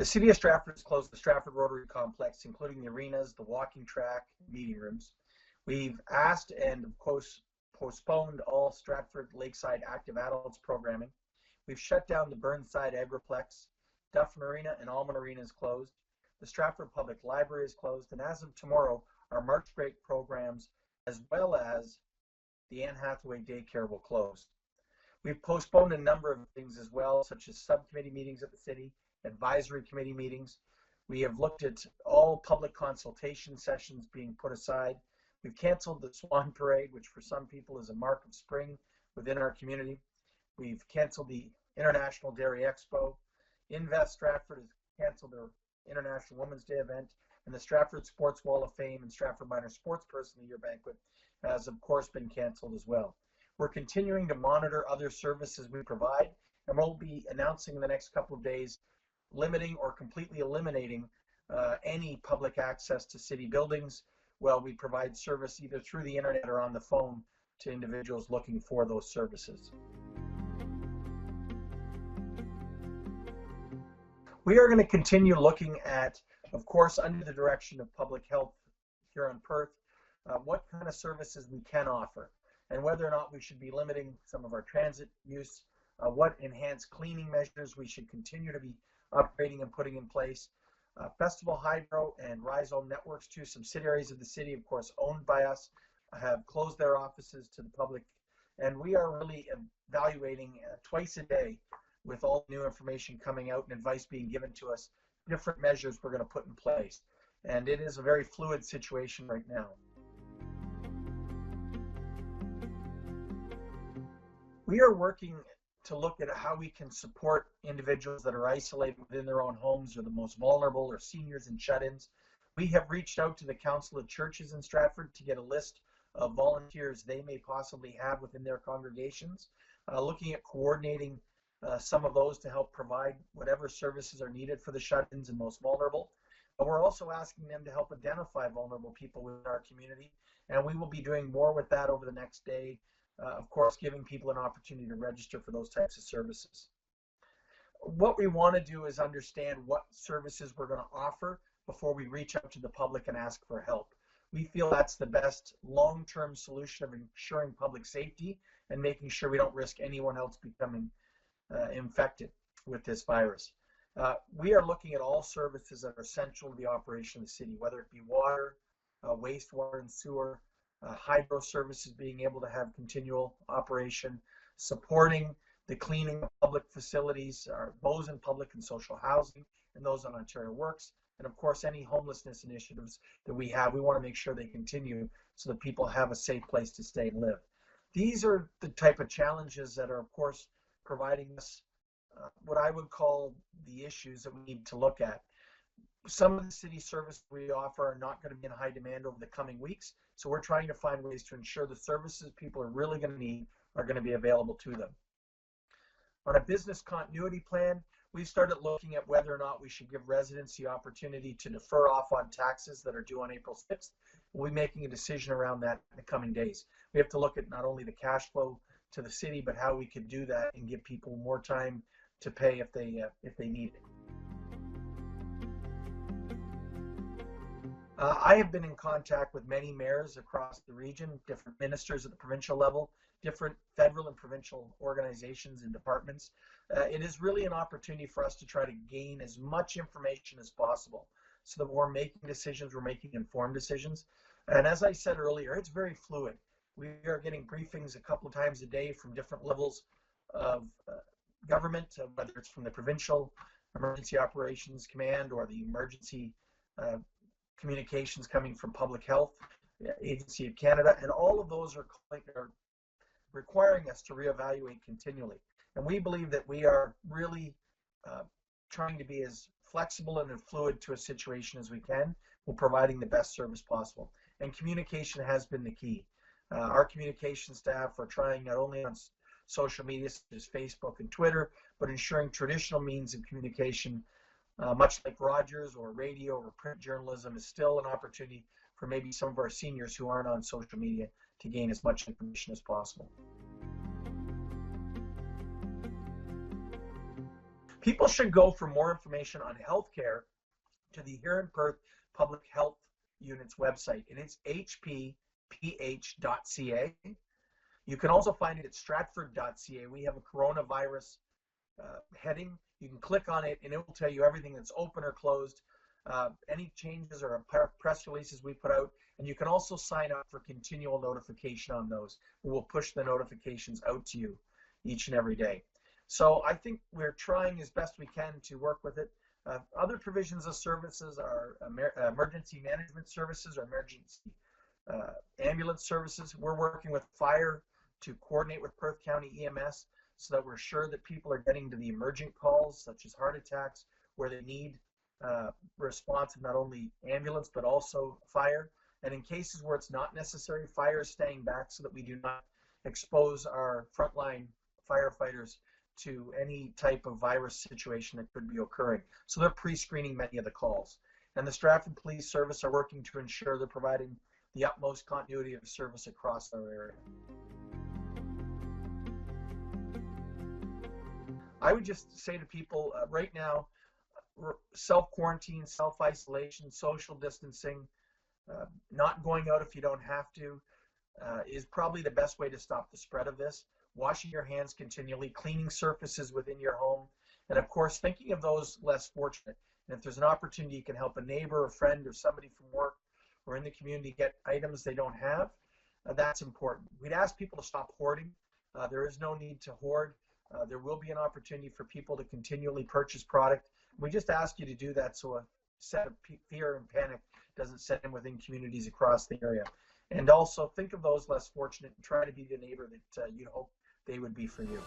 The City of Stratford has closed the Stratford Rotary Complex, including the arenas, the walking track, meeting rooms. We've asked and, of course, postponed all Stratford Lakeside Active Adults programming. We've shut down the Burnside Agriplex. Duff Marina and Almond Arena is closed. The Stratford Public Library is closed. And as of tomorrow, our March break programs, as well as the Anne Hathaway Daycare, will close. We've postponed a number of things as well, such as subcommittee meetings at the city, advisory committee meetings. We have looked at all public consultation sessions being put aside. We've canceled the Swan Parade, which for some people is a mark of spring within our community. We've canceled the International Dairy Expo. Invest Stratford has canceled their International Women's Day event, and the Stratford Sports Wall of Fame and Stratford Minor Sports Person of the Year banquet has, of course, been canceled as well. We're continuing to monitor other services we provide, and we'll be announcing in the next couple of days limiting or completely eliminating any public access to city buildings while we provide service either through the internet or on the phone to individuals looking for those services. We are going to continue looking at, of course, under the direction of Public Health Huron-Perth, what kind of services we can offer and whether or not we should be limiting some of our transit use, what enhanced cleaning measures we should continue to be upgrading and putting in place. Festival Hydro and Rhizome Networks, two subsidiaries of the city, of course, owned by us, have closed their offices to the public, and we are really evaluating twice a day with all new information coming out and advice being given to us, different measures we're going to put in place. And it is a very fluid situation right now. We are working to look at how we can support individuals that are isolated within their own homes or the most vulnerable or seniors and shut-ins. We have reached out to the Council of Churches in Stratford to get a list of volunteers they may possibly have within their congregations, looking at coordinating some of those to help provide whatever services are needed for the shut-ins and most vulnerable. But we're also asking them to help identify vulnerable people within our community, and we will be doing more with that over the next day, of course, giving people an opportunity to register for those types of services. What we want to do is understand what services we're going to offer before we reach out to the public and ask for help. We feel that's the best long-term solution of ensuring public safety and making sure we don't risk anyone else becoming infected with this virus. We are looking at all services that are essential to the operation of the city, whether it be water, wastewater and sewer, hydro services being able to have continual operation, supporting the cleaning of public facilities, those in public and social housing, and those on Ontario Works, and of course any homelessness initiatives that we have. We want to make sure they continue so that people have a safe place to stay and live. These are the type of challenges that are, of course, providing us what I would call the issues that we need to look at. Some of the city services we offer are not going to be in high demand over the coming weeks, so we're trying to find ways to ensure the services people are really going to need are going to be available to them. On a business continuity plan, we've started looking at whether or not we should give residents the opportunity to defer off on taxes that are due on April 6th. We'll be making a decision around that in the coming days. We have to look at not only the cash flow to the city, but how we could do that and give people more time to pay if they need it. I have been in contact with many mayors across the region, different ministers at the provincial level, different federal and provincial organizations and departments. It is really an opportunity for us to try to gain as much information as possible so that when we're making decisions, we're making informed decisions. And as I said earlier, it's very fluid. We are getting briefings a couple of times a day from different levels of government, whether it's from the Provincial Emergency Operations Command or the Emergency Communications coming from Public Health Agency of Canada, and all of those are requiring us to reevaluate continually. And we believe that we are really trying to be as flexible and fluid to a situation as we can, while providing the best service possible. And communication has been the key. Our communication staff are trying not only on social media such as Facebook and Twitter, but ensuring traditional means of communication, much like Rogers or radio or print journalism, is still an opportunity for maybe some of our seniors who aren't on social media to gain as much information as possible. People should go for more information on healthcare to the Huron-Perth Public Health Unit's website, and it's hpph.ca. You can also find it at stratford.ca. We have a coronavirus heading. You can click on it, and it will tell you everything that's open or closed, any changes or press releases we put out, and you can also sign up for continual notification on those. We will push the notifications out to you each and every day. So I think we're trying as best we can to work with it. Other provisions of services are emergency management services or emergency ambulance services. We're working with fire to coordinate with Perth County EMS so that we're sure that people are getting to the emergent calls, such as heart attacks, where they need response of not only ambulance but also fire. And in cases where it's not necessary, fire is staying back so that we do not expose our frontline firefighters to any type of virus situation that could be occurring. So they're pre-screening many of the calls. And the Stratford Police Service are working to ensure they're providing the utmost continuity of service across our area. I would just say to people right now, self-quarantine, self-isolation, social distancing, not going out if you don't have to, is probably the best way to stop the spread of this. Washing your hands continually, cleaning surfaces within your home, and of course thinking of those less fortunate. And if there's an opportunity you can help a neighbor, a friend, or somebody from work or in the community get items they don't have, that's important. We'd ask people to stop hoarding. There is no need to hoard. There will be an opportunity for people to continually purchase product. We just ask you to do that so a set of fear and panic doesn't set in within communities across the area. And also think of those less fortunate and try to be the neighbor that you hope they would be for you.